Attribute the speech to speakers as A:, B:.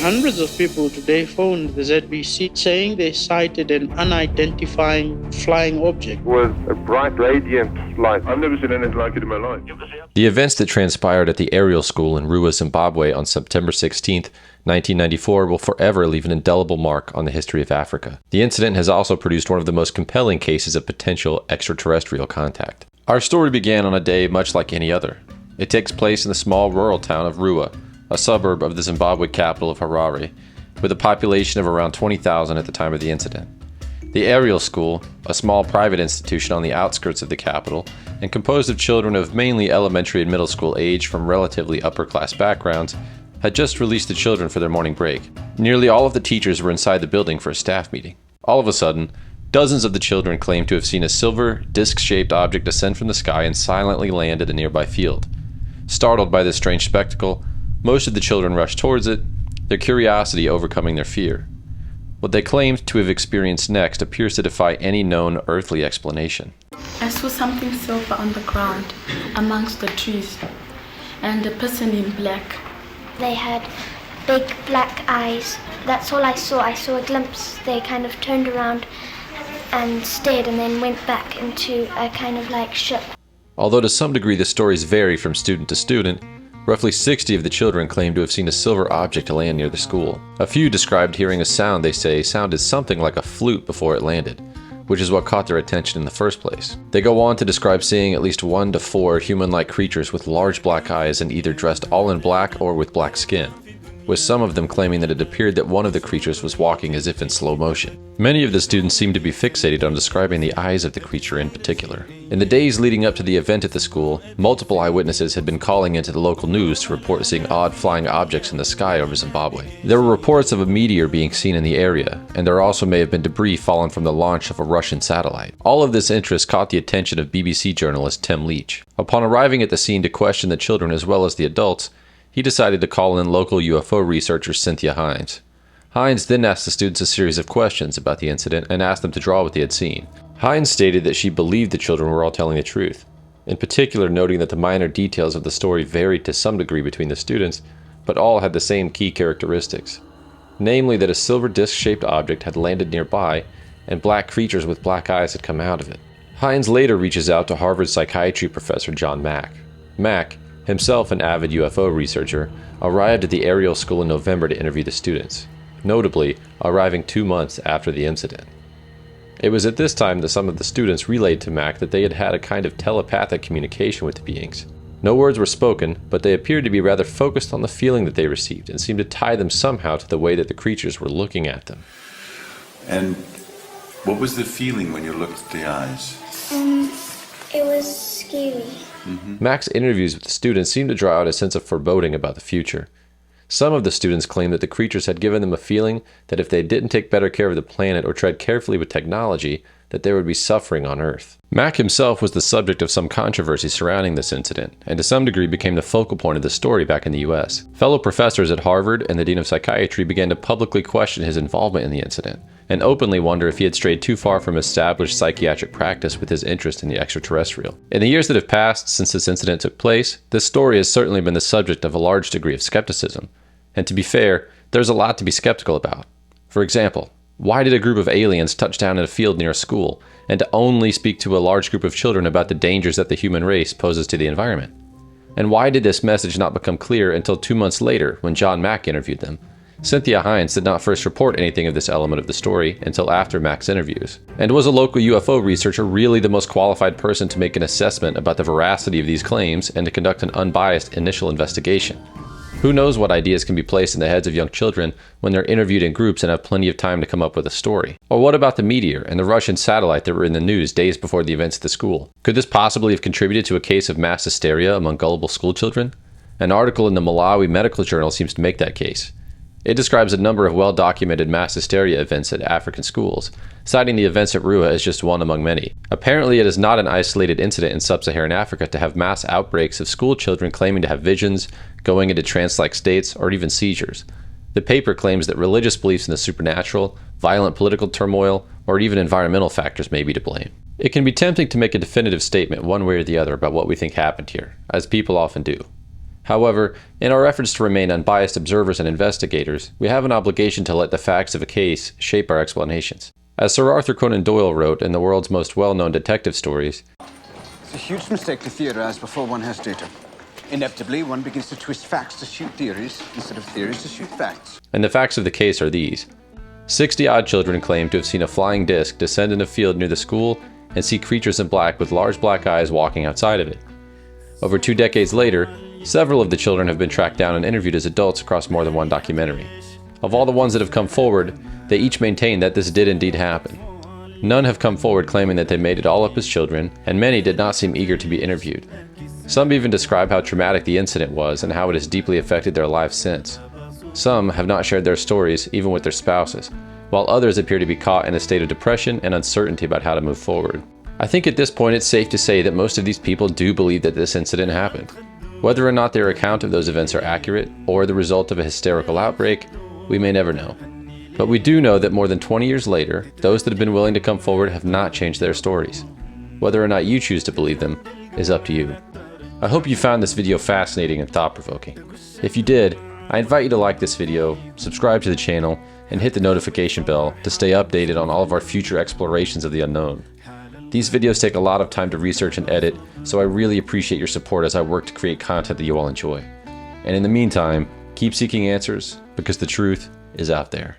A: Hundreds of people today phoned the ZBC saying they sighted an unidentified flying object.
B: It was a bright, radiant light. I've never seen anything like it in my life.
C: The events that transpired at the Ariel School in Ruwa, Zimbabwe on September 16, 1994 will forever leave an indelible mark on the history of Africa. The incident has also produced one of the most compelling cases of potential extraterrestrial contact. Our story began on a day much like any other. It takes place in the small rural town of Ruwa, a suburb of the Zimbabwe capital of Harare, with a population of around 20,000 at the time of the incident. The Ariel School, a small private institution on the outskirts of the capital, and composed of children of mainly elementary and middle school age from relatively upper-class backgrounds, had just released the children for their morning break. Nearly all of the teachers were inside the building for a staff meeting. All of a sudden, dozens of the children claimed to have seen a silver, disc-shaped object descend from the sky and silently land at a nearby field. Startled by this strange spectacle, most of the children rushed towards it, their curiosity overcoming their fear. What they claimed to have experienced next appears to defy any known earthly explanation.
D: I saw something silver on the ground amongst the trees, and a person in black.
E: They had big black eyes. That's all I saw. I saw a glimpse. They kind of turned around and stared and then went back into a kind of like ship.
C: Although to some degree the stories vary from student to student, roughly 60 of the children claimed to have seen a silver object land near the school. A few described hearing a sound they say sounded something like a flute before it landed, which is what caught their attention in the first place. They go on to describe seeing at least 1 to 4 human-like creatures with large black eyes and either dressed all in black or with black skin, with some of them claiming that it appeared that one of the creatures was walking as if in slow motion. Many of the students seemed to be fixated on describing the eyes of the creature in particular. In the days leading up to the event at the school, multiple eyewitnesses had been calling into the local news to report seeing odd flying objects in the sky over Zimbabwe. There were reports of a meteor being seen in the area, and there also may have been debris fallen from the launch of a Russian satellite. All of this interest caught the attention of BBC journalist Tim Leach. Upon arriving at the scene to question the children as well as the adults, he decided to call in local UFO researcher Cynthia Hines. Hines then asked the students a series of questions about the incident and asked them to draw what they had seen. Hines stated that she believed the children were all telling the truth, in particular noting that the minor details of the story varied to some degree between the students, but all had the same key characteristics, namely that a silver disc-shaped object had landed nearby and black creatures with black eyes had come out of it. Hines later reaches out to Harvard psychiatry professor John Mack. Mack, himself an avid UFO researcher, arrived at the Ariel School in November to interview the students, notably arriving 2 months after the incident. It was at this time that some of the students relayed to Mack that they had had a kind of telepathic communication with the beings. No words were spoken, but they appeared to be rather focused on the feeling that they received and seemed to tie them somehow to the way that the creatures were looking at them.
F: And what was the feeling when you looked at the eyes?
E: It was scary.
C: Mack's interviews with the students seemed to draw out a sense of foreboding about the future. Some of the students claimed that the creatures had given them a feeling that if they didn't take better care of the planet or tread carefully with technology, that there would be suffering on Earth. Mack himself was the subject of some controversy surrounding this incident, and to some degree became the focal point of the story back in the US. Fellow professors at Harvard and the Dean of Psychiatry began to publicly question his involvement in the incident, and openly wonder if he had strayed too far from established psychiatric practice with his interest in the extraterrestrial. In the years that have passed since this incident took place, this story has certainly been the subject of a large degree of skepticism. And to be fair, there's a lot to be skeptical about. For example, why did a group of aliens touch down in a field near a school, and to only speak to a large group of children about the dangers that the human race poses to the environment? And why did this message not become clear until 2 months later when John Mack interviewed them? Cynthia Hines did not first report anything of this element of the story until after Mack's interviews. And was a local UFO researcher really the most qualified person to make an assessment about the veracity of these claims and to conduct an unbiased initial investigation? Who knows what ideas can be placed in the heads of young children when they're interviewed in groups and have plenty of time to come up with a story? Or what about the meteor and the Russian satellite that were in the news days before the events at the school? Could this possibly have contributed to a case of mass hysteria among gullible schoolchildren? An article in the Malawi Medical Journal seems to make that case. It describes a number of well-documented mass hysteria events at African schools, citing the events at Ruwa as just one among many. Apparently, it is not an isolated incident in sub-Saharan Africa to have mass outbreaks of school children claiming to have visions, going into trance-like states, or even seizures. The paper claims that religious beliefs in the supernatural, violent political turmoil, or even environmental factors may be to blame. It can be tempting to make a definitive statement one way or the other about what we think happened here, as people often do. However, in our efforts to remain unbiased observers and investigators, we have an obligation to let the facts of a case shape our explanations. As Sir Arthur Conan Doyle wrote in the world's most well-known detective stories,
G: "It's a huge mistake to theorize before one has data. Inevitably, one begins to twist facts to suit theories instead of theories to suit facts."
C: and the facts of the case are these. 60-odd children claim to have seen a flying disc descend in a field near the school and see creatures in black with large black eyes walking outside of it. Over 2 decades later, several of the children have been tracked down and interviewed as adults across more than one documentary. Of all the ones that have come forward, they each maintain that this did indeed happen. None have come forward claiming that they made it all up as children, and many did not seem eager to be interviewed. Some even describe how traumatic the incident was and how it has deeply affected their lives since. Some have not shared their stories, even with their spouses, while others appear to be caught in a state of depression and uncertainty about how to move forward. I think at this point it's safe to say that most of these people do believe that this incident happened. Whether or not their account of those events are accurate, or the result of a hysterical outbreak, we may never know. But we do know that more than 20 years later, those that have been willing to come forward have not changed their stories. Whether or not you choose to believe them is up to you. I hope you found this video fascinating and thought-provoking. If you did, I invite you to like this video, subscribe to the channel, and hit the notification bell to stay updated on all of our future explorations of the unknown. These videos take a lot of time to research and edit, so I really appreciate your support as I work to create content that you all enjoy. And in the meantime, keep seeking answers, because the truth is out there.